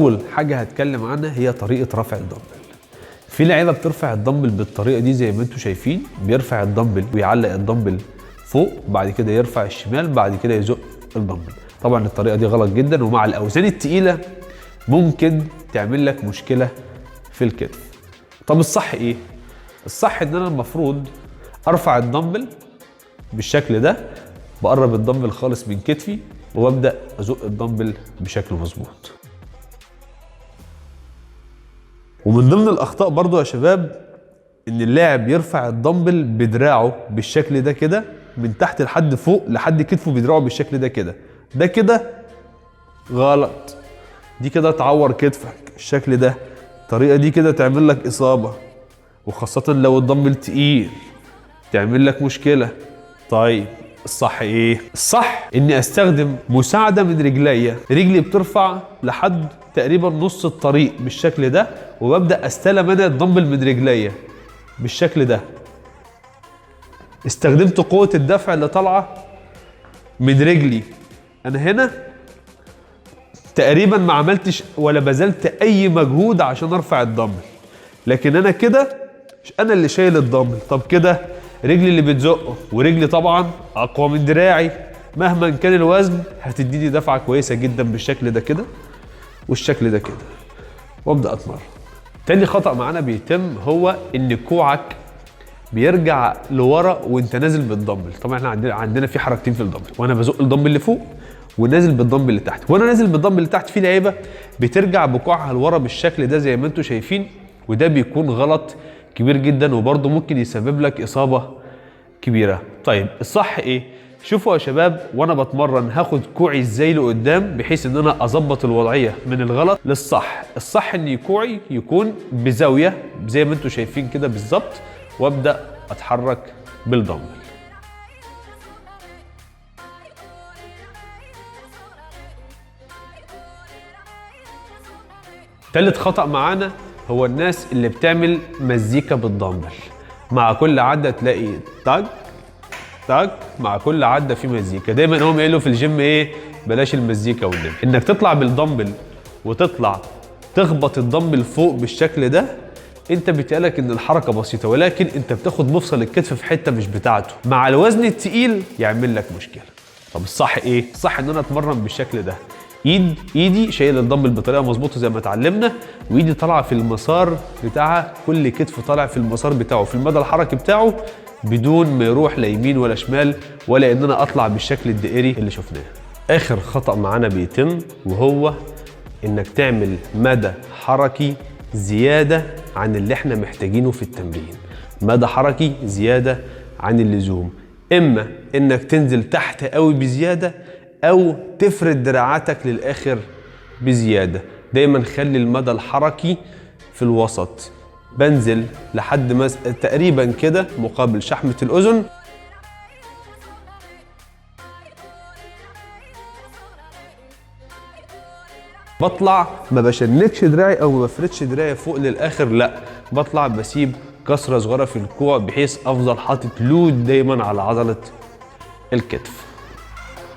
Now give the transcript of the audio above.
اول حاجه هتكلم عنها هي طريقه رفع الدمبل. في لعيبه بترفع الدمبل بالطريقه دي زي ما انتم شايفين، بيرفع الدمبل ويعلق الدمبل فوق، بعد كده يرفع الشمال، بعد كده يزق الدمبل. طبعا الطريقه دي غلط جدا، ومع الاوزان الثقيله ممكن تعمل لك مشكله في الكتف. طب الصح ايه؟ الصح ان انا المفروض ارفع الدمبل بالشكل ده، بقرب الدمبل خالص من كتفي وابدا ازق الدمبل بشكل مظبوط. ومن ضمن الاخطاء برضو يا شباب ان اللاعب يرفع الدمبل بدراعه بالشكل ده كده، من تحت لحد فوق لحد كتفه بدراعه بالشكل ده كده. ده كده غلط، دي كده تعور كتفك. الشكل ده الطريقه دي كده تعمل لك اصابه، وخاصه لو الدمبل تقيل تعمل لك مشكله. طيب الصح ايه؟ الصح اني استخدم مساعده من رجليا، رجلي بترفع لحد تقريبا نص الطريق بالشكل ده، وببدا استلم انا الدمبل من رجليا بالشكل ده. استخدمت قوه الدفع اللي طالعه من رجلي، انا هنا تقريبا ما عملتش ولا بذلت اي مجهود عشان ارفع الدمبل، لكن انا كده انا اللي شايل الدمبل. طب كده رجلي اللي بتزقه، ورجلي طبعا اقوى من دراعي، مهما كان الوزن هتديني دفعه كويسه جدا بالشكل ده كده والشكل ده كده، وابدا اتمرن. تاني خطأ معانا بيتم هو ان كوعك بيرجع لورا وانت نازل بالدمبل. طبعا احنا عندنا في حركتين في الدمبل، وانا بزق الدمبل لفوق ونازل بالدمبل لتحت. وانا نازل بالدمبل لتحت في لعيبه بترجع بكوعها لورا بالشكل ده زي ما انتم شايفين، وده بيكون غلط كبير جدا، وبرضه ممكن يسبب لك اصابه كبيره. طيب الصح ايه؟ شوفوا يا شباب، وانا بتمرن هاخد كوعي ازاي لقدام بحيث ان انا اظبط الوضعيه من الغلط للصح. الصح ان كوعي يكون بزاويه زي ما انتم شايفين كده بالظبط، وابدا اتحرك بالدمبل. تالت خطأ معانا هو الناس اللي بتعمل مزيكا بالدمبل. مع كل عدة تلاقي تاك تاك، مع كل عدة في مزيكا. دايما هم يقولوا في الجيم ايه؟ بلاش المزيكا والنبي. انك تطلع بالدمبل وتطلع تخبط الدمبل فوق بالشكل ده، انت بيتقالك ان الحركة بسيطة، ولكن انت بتاخد مفصل الكتف في حتة مش بتاعته، مع الوزن التقيل يعمل لك مشكلة. طب الصح ايه؟ الصح ان انا اتمرن بالشكل ده، ايدي شايل الدمبل بطريقه مظبوطه زي ما اتعلمنا، وايدي طالعه في المسار بتاعها، كل كتف طالع في المسار بتاعه في المدى الحركي بتاعه، بدون ما يروح لا يمين ولا شمال، ولا ان انا اطلع بالشكل الدائري اللي شفناه. اخر خطأ معانا بيتم وهو انك تعمل مدى حركي زياده عن اللي احنا محتاجينه في التمرين. مدى حركي زياده عن اللزوم، اما انك تنزل تحت قوي بزياده، او تفرد دراعاتك للاخر بزياده. دايما خلي المدى الحركي في الوسط، بنزل لحد تقريبا كده مقابل شحمه الاذن، بطلع ما بشنكش دراعي او ما بفردش دراعي فوق للاخر، لا بطلع بسيب كسره صغيره في الكوع بحيث افضل حاطط لود دايما على عضله الكتف.